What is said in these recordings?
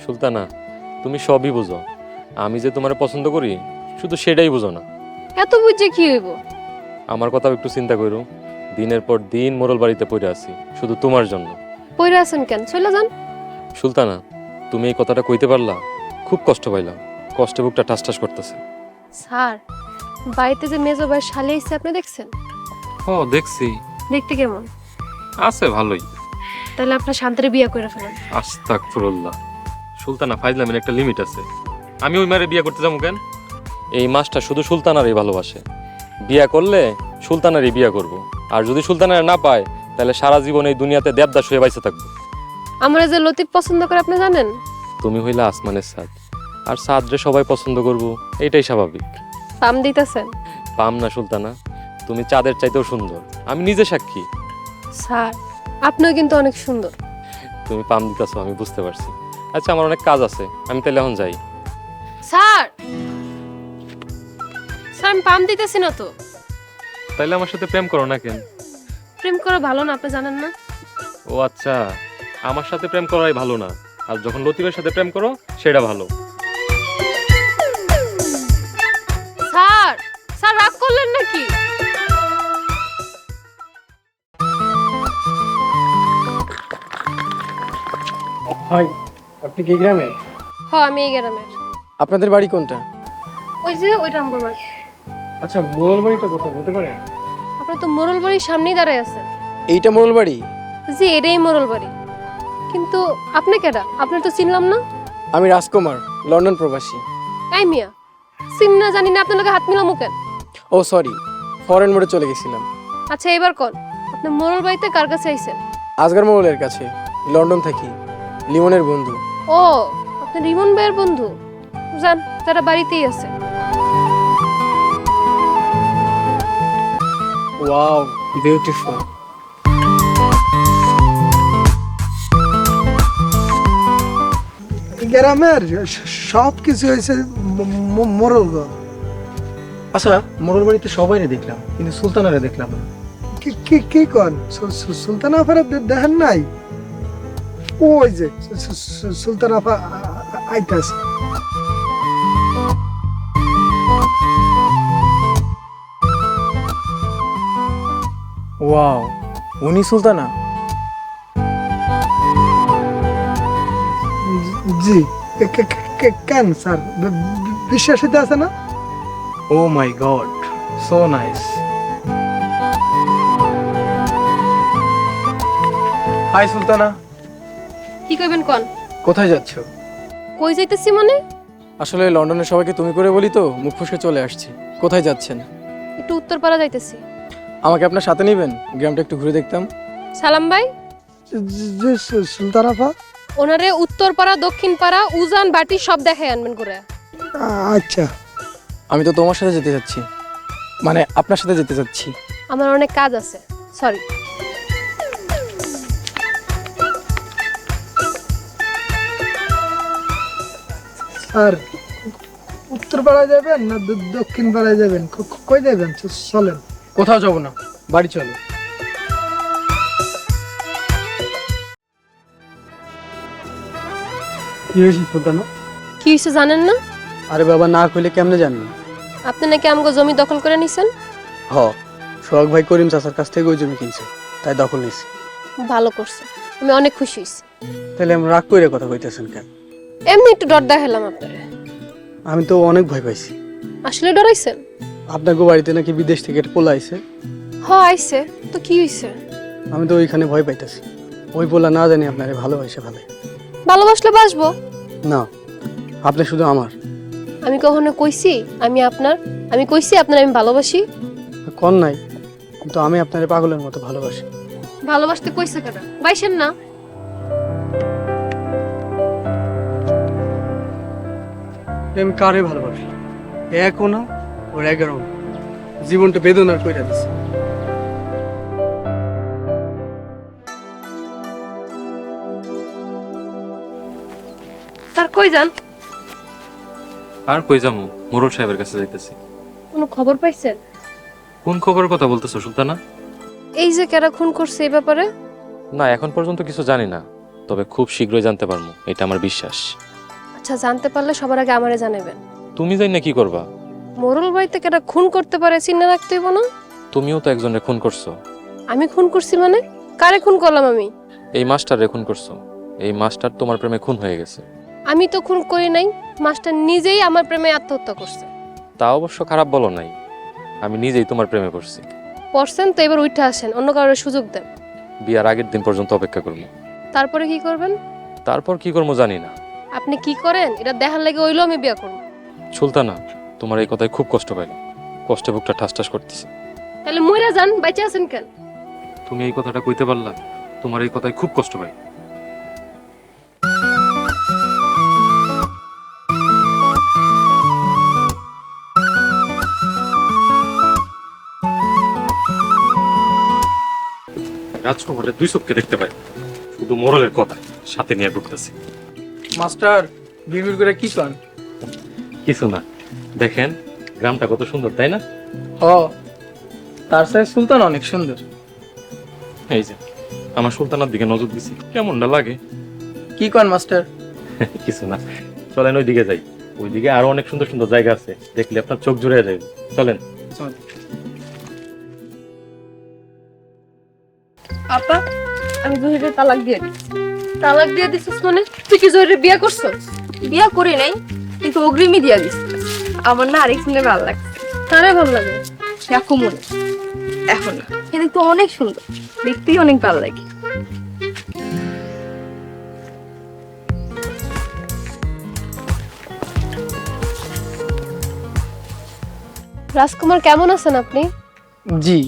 সুলতানা, তুমি সবই বুঝো। আমি যে তোমার পছন্দ করি শুধু সেটাই বুঝো না। এত বুঝে কি হইব? আমার কথাও একটু চিন্তা করো। দিনের পর দিন মোরল বাড়িতে পড়ে আছি শুধু তোমার জন্য। পইরা আছেন কেন? চলে যান। সুলতানা, তুমি এই কথাটা কইতে পারলা? খুব কষ্ট পাইলাম, কষ্টে বুকটা ঠাস ঠাস করতেছে। স্যার, বাড়িতে যে মেজো ভাই শালি আইছে আপনি দেখছেন? ও দেখছি। দেখতে কেমন? আছে ভালোই। তাহলে আপনার শান্তিরে বিয়ে করে ফেলেন। আস্তাগফিরুল্লাহ। সুলতানা, ফাইজলামের একটা লিমিট আছে। আমি ওই মারে বিয়ে করতে যাবো কেন? এই মাসটা শুধু সুলতানারই ভালোবাসে। বিয়া করলে সুলতানারই বিয়া করব। আর যদি সুলতানার না পায় তাহলে সারা জীবন এই দুনিয়াতে দেবদাস হয়ে বাইসে থাকবো। আমরা যে লতিফ পছন্দ করে আপনি জানেন? তুমি হইলে আসমানের সাদ, আর সাদরে সবাই পছন্দ করব, এটাই স্বাভাবিক। পাম দিতেছেন? পাম না সুলতানা, তুমি চাঁদের চাইতেও সুন্দর, আমি নিজে সাক্ষী। স্যার, আপনিও কিন্তু অনেক সুন্দর। তুমি পাম দিতেছো আমি বুঝতে পারছি। আচ্ছা, আমার অনেক কাজ আছে, আমি তাহলে এখন যাই। স্যার, স্যার আমি পাম দিতেছি না তো। তাইলে আমার সাথে প্রেম করো না কেন? প্রেম করা ভালো না, আপনি জানেন না? ও আচ্ছা, আমার সাথে প্রেম করাই ভালো না, আর যখন লতিফের সাথে প্রেম করো সেটা ভালো। স্যার, স্যার রাগ করলেন নাকি? ভাই, আপনি কি গ্রামে? আমি এই গ্রামের। আপনাদের বাড়ি কোনটা? ওই যে ওইটা আমার বাড়ি। আচ্ছা, মোড়ল বাড়িটা কোথায় বলতে পারেন? আপনি তো মোরল বাড়ির সামনেই দাঁড়ায় আছেন। এইটা মোড়ল বাড়ি? জি, এটাই মোরল বাড়ি। কিন্তু আপনি কেডা? আপনার তো চিনলাম না। আমি রাজকুমার, লন্ডন প্রবাসী। এই মিয়া, চিনি না জানি না আপনার লগে হাত মিলামু কেন? ও সরি, ফরেন মোড়ে চলে গেছিলাম। আচ্ছা এবার কোন, আপনি মোরল বাড়িতে কার কাছে আইছেন? আজগার মোড়লের কাছে, লন্ডন থাকি, লিমনের বন্ধু। ও, আপনি রিমন ভাইয়ের বন্ধু? যান, তারা বাড়িতেই আছে। Wow, beautiful. গ্রামের সব কিছু হয়েছে মোরল। আচ্ছা, মোড়ল বাড়িতে সবাই দেখলাম, কিন্তু সুলতানারে দেখলাম না। কি কন? সুলতান আফারা দেখেন নাই? ওই যে সুলতান আফা আইতাছে। ওয়াও, উনি সুলতানা? জি। কেন স্যার, বিশ্বাস হইতে আছে না? Oh my god, so nice. Hi Sultana. কি কইবেন কোন? কোথায় যাচ্ছ? কই যাইতেছি মানে? আসলে লন্ডনের সবাইকে তুমি করে বলি তো মুখ ফসকে চলে আসছি। কোথায় যাচ্ছেন? একটু উত্তরপাড়া যাইতেছি। আমাকে আপনার সাথে নেবেন? গ্রামটা একটু ঘুরে দেখতাম। সালাম ভাই। জি সুলতান আফা। ওনারে উত্তরপাড়া, দক্ষিণপাড়া, উজান, বাটি সব দেখাই আনবেন করে। আচ্ছা। আমি তো তোমার সাথে যেতে চাচ্ছি, মানে আপনার সাথে যেতে চাচ্ছি। আমার অনেক কাজ আছে, সরি। স্যার, উত্তর পাড়ায় যাবেন না দক্ষিণ পাড়ায় যাবেন? কই যাবেন? চলেন। কোথাও যাবো না, বাড়ি চলো। কি হয়েছে সুলতানা? কি হয়েছে জানেন না? আরে বাবা, না কইলে কেমনে জানবি? আপনি নাকি আমগো জমি দখল করে নিছেন। হ, সোহাগ ভাই করিম চাচার কাছ থেকে ওই জমি কিনছে, তাই দখল নিছি। ভালো করছে, আমি অনেক খুশি হইছি। তাহলে আমি রাগ করে কথা কইতেছেন কেন? এমনি একটু ডর দেখালাম আপনারে। আমি তো অনেক ভয় পাইছি। আসলে ডরাইছেন? আপনার বাড়িতে নাকি বিদেশ থেকে একটা পোলা আইছে। আইছে তো কি হইছে? আমি তো ওইখানে ভয় পাইতেছি। ওই পোলা না জানি আপনারে ভালোবাসে ফেলে। ভালোবাসলে বাসবো না, আপনি শুধু আমার। আমি কখনো কইছি আমি আপনার? আমি কইছি আপনার আমি ভালোবাসি? কোন নাই, কিন্তু আমি আপনারে পাগলের মতো ভালোবাসি। ভালোবাসতে কইছে কেন? বাইসেন না। আমি কারে ভালোবাসি? একও না, ওর 11 না। জীবনটা বেদনার কইরা দিছে। স্যার কই যান? আর কই যাবো? মোরল সাহেবের কাছে যাইতেছি। কোনো খবর পাইছেন? কোন খবরের কথা বলতেছো সুলতানা? এই যে কারা খুন করছে এই ব্যাপারে? না, এখন পর্যন্ত কিছু জানি না, তবে খুব শীঘ্রই জানতে পারবো, এটা আমার বিশ্বাস। আচ্ছা, জানতে পারলে সবার আগে আমারে জানাবেন। তুমি যাই না কি করবা? মোরল বাড়িতে কেটা খুন করতে পারে চিন্তা রাখতে হইব না? তুমিও তো একজনের খুন করছো। আমি খুন করছি মানে? কারে খুন করলাম আমি? এই মাস্টারে খুন করছো। এই মাস্টার তোমার প্রেমে খুন হয়ে গেছে। আমি তো খুন করি নাই, মাস্টার নিজেই আমার প্রেমে আত্মহত্যা করছে। তা অবশ্য খারাপ বলো নাই, আমি নিজেই তোমার প্রেমে পড়ছি। পড়ছেন তো এবার উঠে আসেন, অন্য কারোর সুযোগ দেন। বিয়ার আগের দিন পর্যন্ত অপেক্ষা করবো। তারপরে কি করবেন? তারপর কি করবো জানি না। আপনি কি করেন এটা দেখার লাগে হইলেও আমি বিয়ে করব। সুলতানা, তোমার এই কথায় খুব কষ্ট পাই, কষ্টে বুকটা ঠাস ঠাস করতেছে। তাহলে মইরা যান, বাইচে আছেন কেন? তুমি এই কথাটা কইতে পারলা? তোমার এই কথায় খুব কষ্ট পাই। রাজকুমারের দুই চোখকে দেখতে পাই, শুধু মোরলের কথা সাথে নিয়ে ঢুকতেছি। মাস্টার বিড়বিড় করে কি কন? কিছু না, দেখেন গ্রামটা কত সুন্দর, তাই না? হ, তার সাথে সুলতান অনেক সুন্দর। এই যে আমার সুলতানার দিকে নজর দিছি, কেমনটা লাগে? কি কন মাস্টার? কিছু না, চলেন ওই দিকে যাই। ওইদিকে আরো অনেক সুন্দর সুন্দর জায়গা আছে, দেখলে আপনার চোখ জুড়ে যাবে। চলেন। আপা, আমি জহিরের তালাক দিয়ে দিচ্ছি। তালাক দিয়ে দিছিস মানে? তুই কি জহিরের বিয়ে করছস? বিয়া করি নাই, কিন্তু অগ্রিমই দিয়া দিস। আমার না আরেক শুনে ভালো লাগছে। তারে ভালো লাগে? দেখো মনে এখন না, সে দেখতে অনেক সুন্দর, দেখতেই অনেক ভালো লাগে। রাজকুমার, কেমন আছেন আপনি? জি,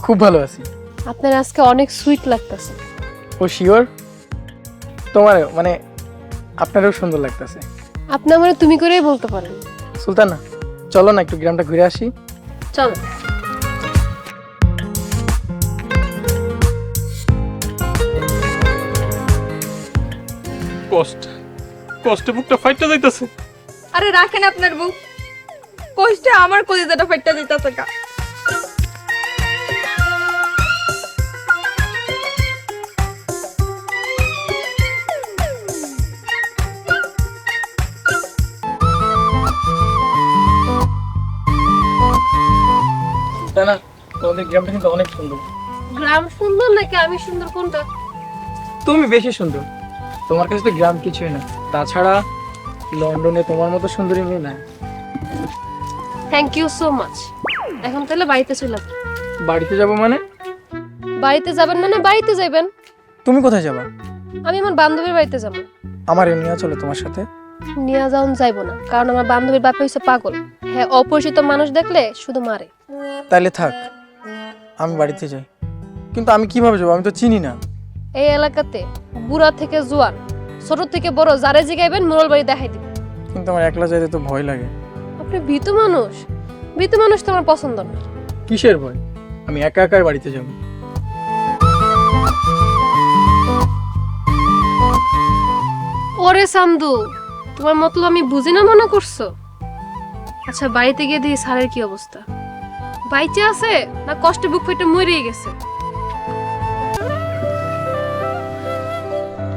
খুব ভালো আছি। আপনার আজকে অনেক সুইট লাগতেছে। ও শিওর? তোমার মানে আপনারও সুন্দর লাগতেছে। আপনি আমারে তুমি করেই বলতে পারেন। সুলতানা, চলো না একটু গ্রামটা ঘুরে আসি। চলো। কষ্টে বুকটা ফাইটটা যাইতেছে। আরে রাখেন আপনার বুক, কষ্টে আমার কলিজাটা ফাইটটা দিতেছে কা। সুলতানা, তোমাদের গ্রামটা কিন্তু অনেক সুন্দর। গ্রাম সুন্দর নাকি আমি সুন্দর, কোনটা? তুমি বেশি সুন্দর, তোমার কাছে তো গ্রাম কিছুই না। তাছাড়া লন্ডনে তোমার মতো সুন্দরী মেয়ে না। Thank you so much. এখন তাহলে বাড়িতে চলে যাবেন। বাড়িতে যাব মানে? বাড়িতে যাবেন মানে বাড়িতে যাবেন। তুমি কোথায় যাবা? আমি আমার বান্ধবীর বাড়িতে যাব। আমার নিয়ে চলো তোমার সাথে। নিয়ে যাওন যাইব না, কারণ আমার বান্ধবীর বাপ হইছে পাগল। হ্যাঁ, অপরিচিত মানুষ দেখলে শুধু মারে। তাইলে থাক, আমি বাড়িতে যাই। কিন্তু আমি কিভাবে যাবো? আমি তো চিনি না। এই এলাকাতে বুড়া থেকে জোয়ান, ছোট থেকে বড় যারে জিগাইবেন মোরল বাড়ি দেখাই দিবে। কিন্তু আমার একলা যাইতে তো ভয় লাগে। আপনি ভীতু মানুষ। ভীতু মানুষ তো আমার পছন্দ না। কিসের ভয়? আমি একা একাই বাড়িতে যাব। ওরে সামদু, তোমার মতলব আমি বুঝি না মনে করছো? আচ্ছা, বাড়িতে গিয়ে দেখি স্যারের কি অবস্থা। বাইচে আছে না কষ্টে বুক ফেটে মরেই গেছে?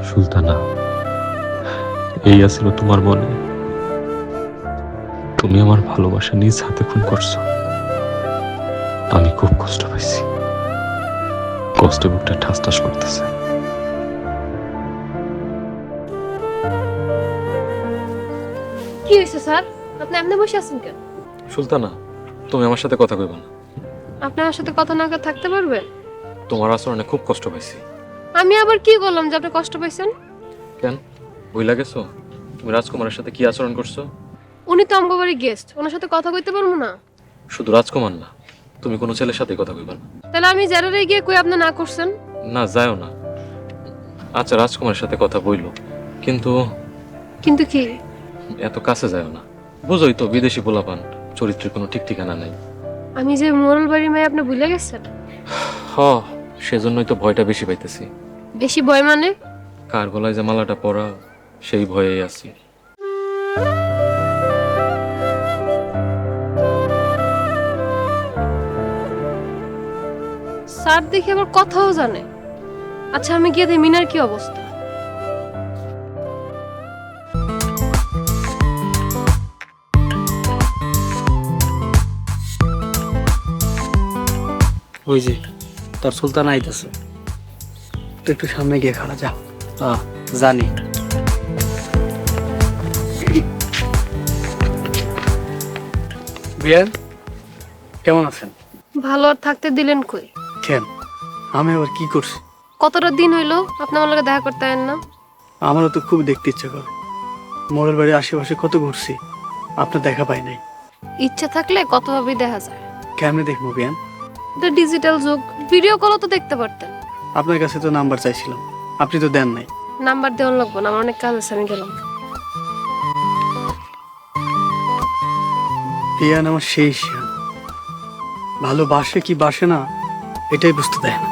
সুলতানা, এই আছিল তোমার মনে? তুমি আমার ভালোবাসা নিজ হাতে খুন করছো। আমি খুব কষ্ট পাইছি, কষ্টে বুকটা ঠাস ঠাস করতেছে। কি হয়েছে স্যার? আপনি এমনি বসে আছেন কেন? সুলতানা, তুমি আমার সাথে কথা কইবা না। আপনি আমার সাথে কথা না করে থাকতে পারবেন? তোমার আচরণে খুব কষ্ট পাইছি। আমি আবার কি করলাম যে আপনি কষ্ট পাইছেন? কেন, ভুইলা গেছো তুমি রাজকুমারের সাথে কি আচরণ করছো? উনি তো আমগো বাড়ির গেস্ট, ওনার সাথে কথা কইতে পারবো না? শুধু রাজকুমার না, তুমি কোনো ছেলের সাথে কথা কইবা না। তাহলে আমি জেরারে গিয়ে কই আপনি না করছেন? না, যাও না। আচ্ছা, রাজকুমারের সাথে কথা বইলো, কিন্তু কিন্তু কি? এত কাছে যাও না। বুঝোই তো, বিদেশি পোলাপান, চরিত্রের কোনো ঠিক ঠিকানা নাই। আমি যে মোরল বাড়ির মেয়ে আপনি ভুলে গেছেন? হ, সেজন্যই তো ভয়টা বেশি পাইতেছি। বেশি ভয় মানে? কার গলায় যে মালাটা পরা, সেই ভয়েই আছি। স্যার দেখি আবার কথাও জানে। আচ্ছা, আমি গিয়ে দেখি মিনার কি অবস্থা। ওই যে তোর সুলতান আইতেছে, তুই একটু সামনে গিয়ে খাড়া যা। জানি। বিয়ান, কেমন আছেন? ভালো আর থাকতে দিলেন কই? কেন, আমি আবার কি করছি? কতটা দিন হইলো আপনি আমার লগে দেখা করতে আয়েন না? আমারও তো খুব দেখতে ইচ্ছা করে। মোড়ের বাড়ির আশেপাশে কত ঘুরছি, আপনার দেখা পাই নাই। ইচ্ছা থাকলে কতভাবেই দেখা যায়। কেমনে দেখবো বিয়ান? এটা ডিজিটাল যুগ, ভিডিও কলও তো দেখতে পারতেন। আপনার কাছে তো নাম্বার চাইছিলাম, আপনি তো দেন নাই। নাম্বার দেওয়ার লাগবো না, আমার অনেক কাজ আছে, আমি গেলাম। বিয়ান আমার সেই শিয়ান, ভালোবাসে কি বাসে না এটাই বুঝতে দেয় না।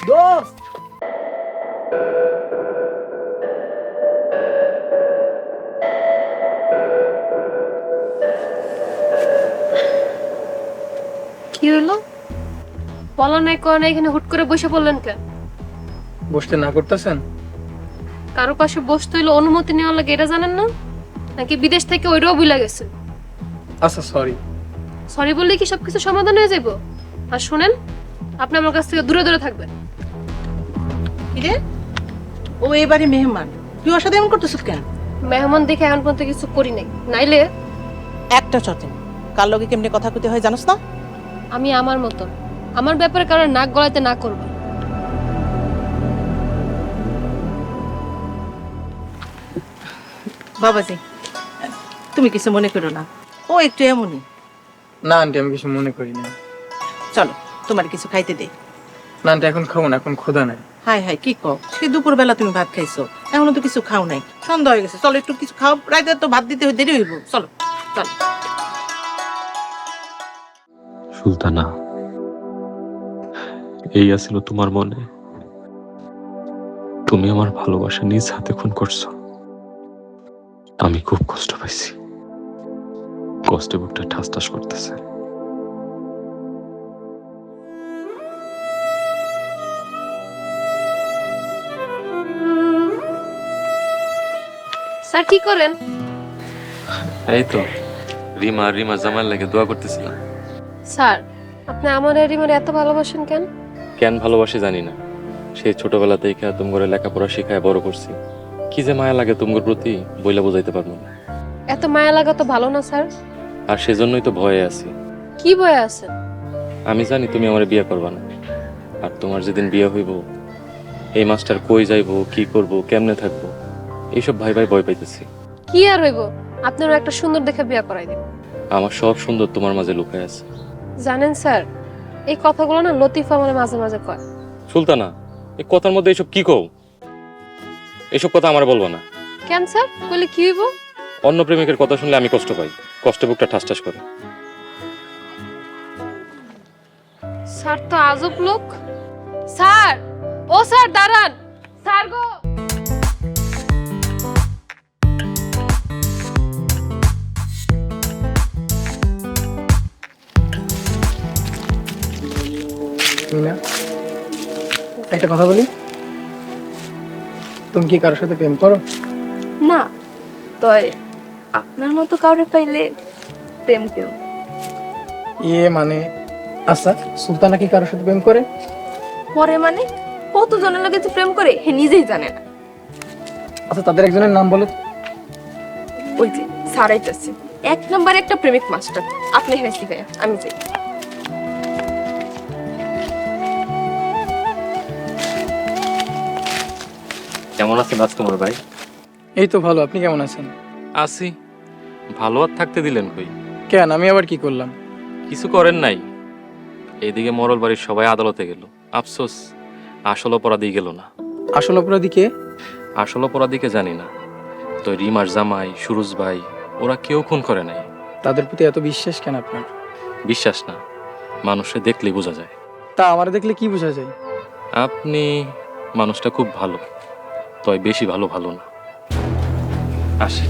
দোস্ত, কি হইলো? বলা নাই কয় না, এখানে হুট করে বসে পড়লেন কেন? বসতে না করতেছেন? কারো পাশে বসতে হইলে অনুমতি নেওয়া লাগে, এটা জানেন না? নাকি বিদেশ থেকে ওইটাও ভুলে গেছে? আচ্ছা সরি। সরি বললে কি সবকিছু সমাধান হয়ে যাবো? আর শুনেন, আপনি আমার কাছ থেকে দূরে দূরে থাকবেন। কিরে, ও এবারে মেহমান, তুই ওর সাথে এমন করতেছিস কেন? মেহমান দেখে এখন পর্যন্ত কিছু করি নাই, নাইলে একটা চতে কার লগে কেমনে কথা কইতে হয় জানোস না? আমি আমার মতন, আমার ব্যাপারে কারো নাক গলাইতে না করবো। বাবাজি, তুমি কিছু মনে করো না, ও একটু এমনই। না আন্টি, আমি কিছু মনে করি না। চলো তোমার কিছু খাইতে দে। না আন্টি, এখন খাবো না, এখন ক্ষুধা নাই। হাই হাই, কি কও, সে দুপুর বেলা তুমি ভাত খাইছো, এখনো তো কিছু খাও নাই, সন্ধ্যা হয়ে গেছে, চলো একটু কিছু খাও, রাতে তো ভাত দিতে দেরি হইব। চলো চলো। সুলতানা, এই আছিল তোমার মনে? তুমি আমার ভালোবাসা নিজ হাতে খুন করছো। আমি খুব কষ্ট পাইছি, কষ্টে বুকটা ঠাস ঠাস করতেছে। স্যার কি করেন? এই তো রিমা জামার লাগে দোয়া করতেছিলাম। স্যার, আপনি আমার রিমারে এত ভালোবাসেন কেন? কেন ভালোবাসি জানি না, সেই ছোটবেলা থেকে তোমার লেখাপড়া শিখায় বড় করছি। কি যে মায়া লাগে তোমার প্রতি বইলা বোঝাইতে পারবো না। এত মায়া লাগা তো ভালো না স্যার। আর সেজন্যই তো ভয়ে আছি। কি ভয়ে আছেন? আমি জানি তুমি আমার বিয়ে করবা না, আর তোমার যেদিন বিয়ে হইব এই মাস্টার কই যাইবো, কি করব, কেমনে থাকবো, এইসব ভাই ভয় পাইতেছি। কি আর হইব, আপনারও একটা সুন্দর দেখে বিয়ে করাই দিব। আমার সব সুন্দর তোমার মাঝে লুকায় আছে। জানেন স্যার, এই কথাগুলো না লতিফা আমার মাঝে মাঝে কয়। সুলতানা, এই কথার মধ্যে এইসব কি কও? এইসব কথা আমার বলবো না। কেন স্যার, বলে কি হইব? অন্য প্রেমিকের কথা শুনলে আমি কষ্ট পাই, কষ্টে বুকটা ঠাস ঠাস করে। স্যার তো আজব লোক। স্যার, ও স্যার দাঁড়ান। স্যার গো, মিনা, একটা কথা বলি, তুমি কি কারোর সাথে প্রেম করো? না, তয় আপনার মতো কাউরে পাইলে প্রেম কেউ। ইয়ে মানে, আচ্ছা সুলতানা কি কারোর সাথে প্রেম করে? পরে মানে কত জনের লগে যে প্রেম করে হে নিজেই জানে না। আচ্ছা তাদের একজনের নাম বলো তো। ওই যে সারাইতেছে, এক নম্বর একটা প্রেমিক মাস্টার। আপনি হেসি ভাইয়া, আমি যাই। কেমন আছেন রাজকুমার ভাই? এই তো ভালো, আপনি কেমন আছেন? আছি ভালো। আর থাকতে দিলেন কই? কেন, আমি আবার কি করলাম? কিছু করেন নাই। এইদিকে মরল বাড়ির সবাই আদালতে গেল, আফসোস আসল অপরাধী গেল না। আসল অপরাধী কে? আসল অপরাধীকে জানি না, তো রিমার জামাই সুরজ ভাই ওরা কেউ খুন করে নাই। তাদের প্রতি এত বিশ্বাস কেন আপনার? বিশ্বাস না, মানুষে দেখলেই বোঝা যায়। তা আমার দেখলে কি বোঝা যায়? আপনি মানুষটা খুব ভালো, তয় বেশি ভালো না। আসি।